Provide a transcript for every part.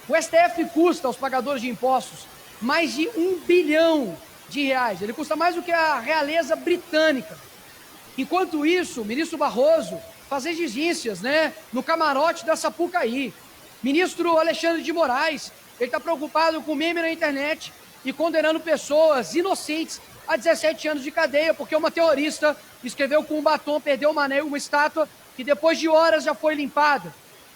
O STF custa aos pagadores de impostos mais de R$ 1 bilhão. Ele custa mais do que a realeza britânica. Enquanto isso, o ministro Barroso faz exigências, no camarote da Sapucaí. Ministro Alexandre de Moraes, ele está preocupado com meme na internet e condenando pessoas inocentes a 17 anos de cadeia, porque uma terrorista escreveu com um batom, perdeu uma estátua, que depois de horas já foi limpada.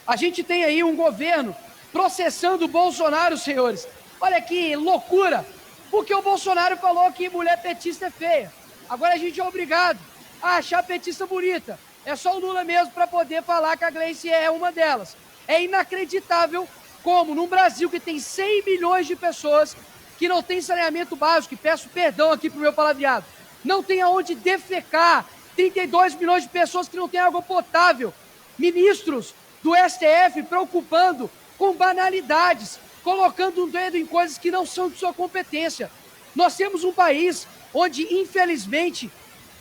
A gente tem aí um governo processando o Bolsonaro, senhores. Olha que loucura, porque o Bolsonaro falou que mulher petista é feia. Agora a gente é obrigado a achar petista bonita. É só o Lula mesmo para poder falar que a Gleice é uma delas. É inacreditável como, num Brasil que tem 100 milhões de pessoas que não tem saneamento básico, e peço perdão aqui pro meu palavreado, não tem aonde defecar, 32 milhões de pessoas que não têm água potável, ministros do STF preocupando com banalidades, colocando um dedo em coisas que não são de sua competência. Nós temos um país onde, infelizmente,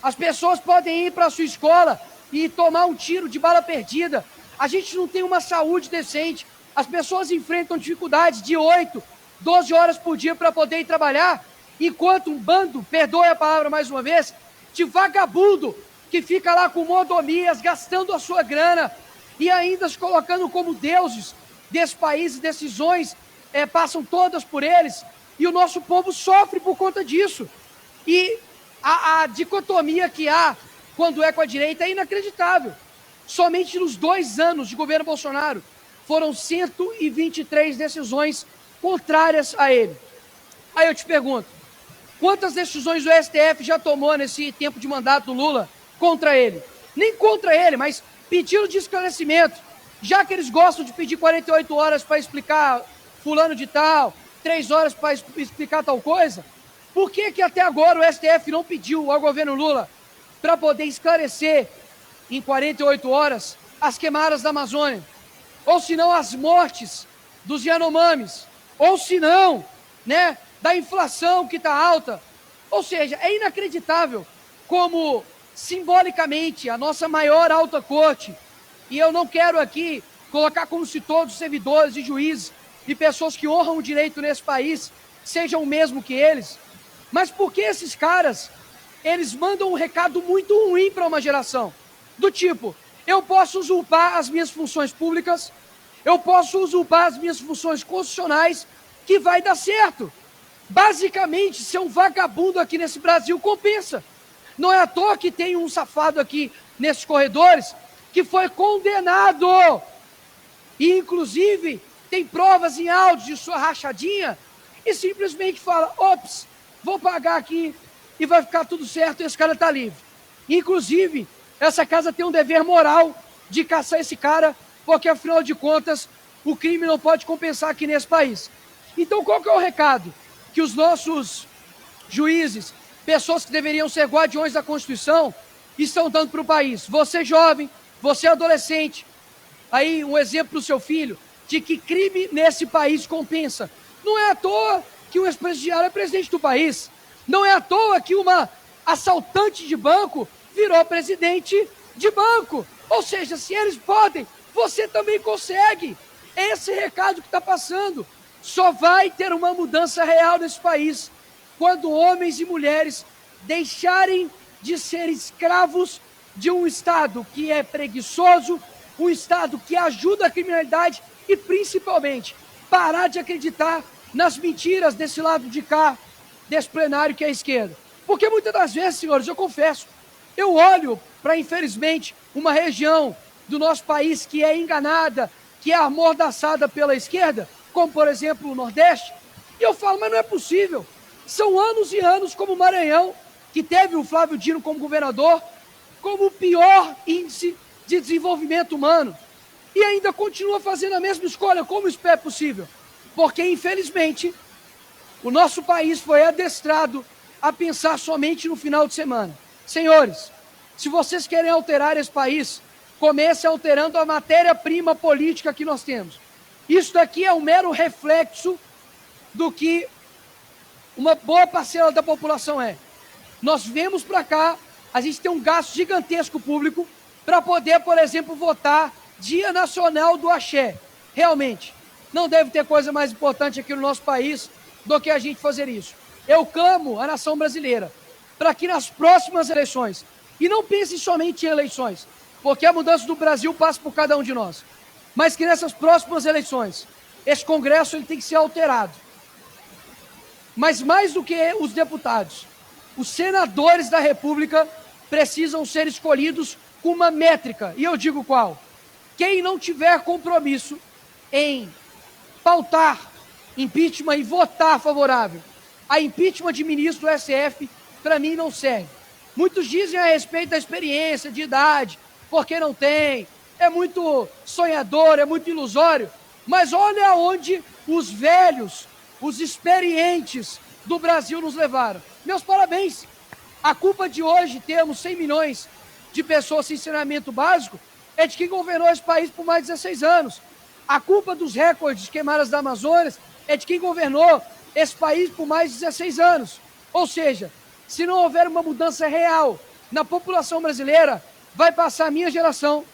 as pessoas podem ir para a sua escola e tomar um tiro de bala perdida. A gente não tem uma saúde decente. As pessoas enfrentam dificuldades de 8, 12 horas por dia para poder ir trabalhar, enquanto um bando, perdoe a palavra mais uma vez, de vagabundo que fica lá com mordomias, gastando a sua grana e ainda se colocando como deuses desse país, e decisões passam todas por eles, e o nosso povo sofre por conta disso. E a dicotomia que há quando é com a direita é inacreditável. Somente nos 2 anos de governo Bolsonaro foram 123 decisões contrárias a ele. Aí eu te pergunto, quantas decisões o STF já tomou nesse tempo de mandato do Lula contra ele? Nem contra ele, mas pedindo de esclarecimento. Já que eles gostam de pedir 48 horas para explicar fulano de tal, 3 horas para explicar tal coisa, por que até agora o STF não pediu ao governo Lula para poder esclarecer em 48 horas as queimadas da Amazônia? Ou se não, as mortes dos Yanomamis? Ou se não, da inflação que está alta? Ou seja, é inacreditável como, simbolicamente, a nossa maior alta corte, e eu não quero aqui colocar como se todos os servidores e juízes e pessoas que honram o direito nesse país sejam o mesmo que eles, mas porque esses caras, eles mandam um recado muito ruim para uma geração, do tipo, eu posso usurpar as minhas funções públicas, eu posso usurpar as minhas funções constitucionais, que vai dar certo. Basicamente, ser um vagabundo aqui nesse Brasil compensa. Não é à toa que tem um safado aqui nesses corredores que foi condenado e, inclusive, tem provas em áudio de sua rachadinha e simplesmente fala, ops, vou pagar aqui e vai ficar tudo certo e esse cara está livre. Inclusive, essa casa tem um dever moral de caçar esse cara, porque, afinal de contas, o crime não pode compensar aqui nesse país. Então, qual que é o recado que os nossos juízes, pessoas que deveriam ser guardiões da Constituição, estão dando para o país? Você jovem, você adolescente, aí um exemplo do seu filho, de que crime nesse país compensa. Não é à toa que um ex-presidiário é presidente do país. Não é à toa que uma assaltante de banco virou presidente de banco. Ou seja, se eles podem, você também consegue. É esse recado que está passando. Só vai ter uma mudança real nesse país quando homens e mulheres deixarem de ser escravos de um Estado que é preguiçoso, um Estado que ajuda a criminalidade e, principalmente, parar de acreditar nas mentiras desse lado de cá, desse plenário que é a esquerda. Porque muitas das vezes, senhores, eu confesso, eu olho para, infelizmente, uma região do nosso país que é enganada, que é amordaçada pela esquerda, como, por exemplo, o Nordeste, e eu falo, mas não é possível. São anos e anos como o Maranhão, que teve o Flávio Dino como governador, como o pior índice de desenvolvimento humano, e ainda continua fazendo a mesma escolha. Como isso é possível? Porque, infelizmente, o nosso país foi adestrado a pensar somente no final de semana. Senhores, se vocês querem alterar esse país, comece alterando a matéria-prima política que nós temos. Isso daqui é um mero reflexo do que uma boa parcela da população é. Nós viemos para cá, a gente tem um gasto gigantesco público para poder, por exemplo, votar Dia Nacional do Axé. Realmente, Não deve ter coisa mais importante aqui no nosso país do que a gente fazer isso. Eu clamo à nação brasileira para que nas próximas eleições, e não pense somente em eleições, porque a mudança do Brasil passa por cada um de nós, mas que nessas próximas eleições, esse Congresso ele tem que ser alterado. Mas mais do que os deputados, os senadores da República precisam ser escolhidos com uma métrica, e eu digo qual? Quem não tiver compromisso em pautar impeachment e votar favorável a impeachment de ministro do STF, para mim não serve. Muitos dizem a respeito da experiência, de idade, porque não tem, é muito sonhador, é muito ilusório, mas olha aonde os velhos, os experientes do Brasil nos levaram. Meus parabéns! A culpa de hoje termos 100 milhões de pessoas sem saneamento básico é de quem governou esse país por mais de 16 anos. A culpa dos recordes de queimadas da Amazônia é de quem governou esse país por mais de 16 anos. Ou seja, se não houver uma mudança real na população brasileira, vai passar a minha geração,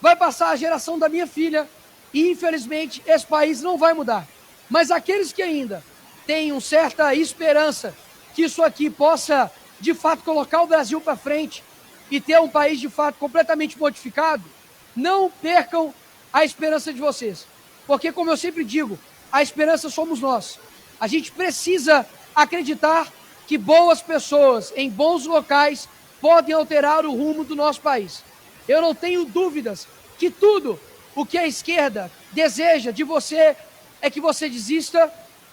vai passar a geração da minha filha, e infelizmente esse país não vai mudar. Mas aqueles que ainda têm uma certa esperança que isso aqui possa, de fato, colocar o Brasil para frente e ter um país, de fato, completamente modificado, não percam a esperança de vocês. Porque, como eu sempre digo, a esperança somos nós. A gente precisa acreditar que boas pessoas em bons locais podem alterar o rumo do nosso país. Eu não tenho dúvidas que tudo o que a esquerda deseja de você é que você desista,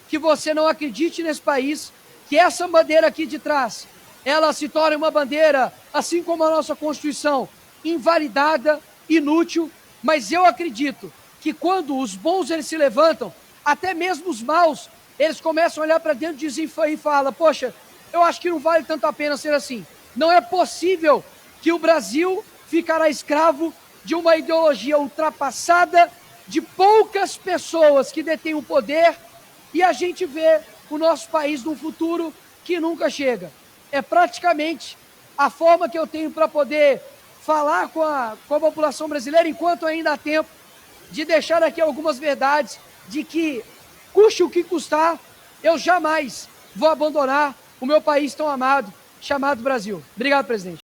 que você não acredite nesse país, que essa bandeira aqui de trás, ela se torne uma bandeira, assim como a nossa Constituição, invalidada, inútil, mas eu acredito que quando os bons eles se levantam, até mesmo os maus, eles começam a olhar para dentro e falam, poxa, eu acho que não vale tanto a pena ser assim. Não é possível que o Brasil ficará escravo de uma ideologia ultrapassada, de poucas pessoas que detêm o poder, e a gente vê o nosso país num futuro que nunca chega. É praticamente a forma que eu tenho para poder falar com a população brasileira, enquanto ainda há tempo, de deixar aqui algumas verdades, de que, custe o que custar, eu jamais vou abandonar o meu país tão amado, chamado Brasil. Obrigado, presidente.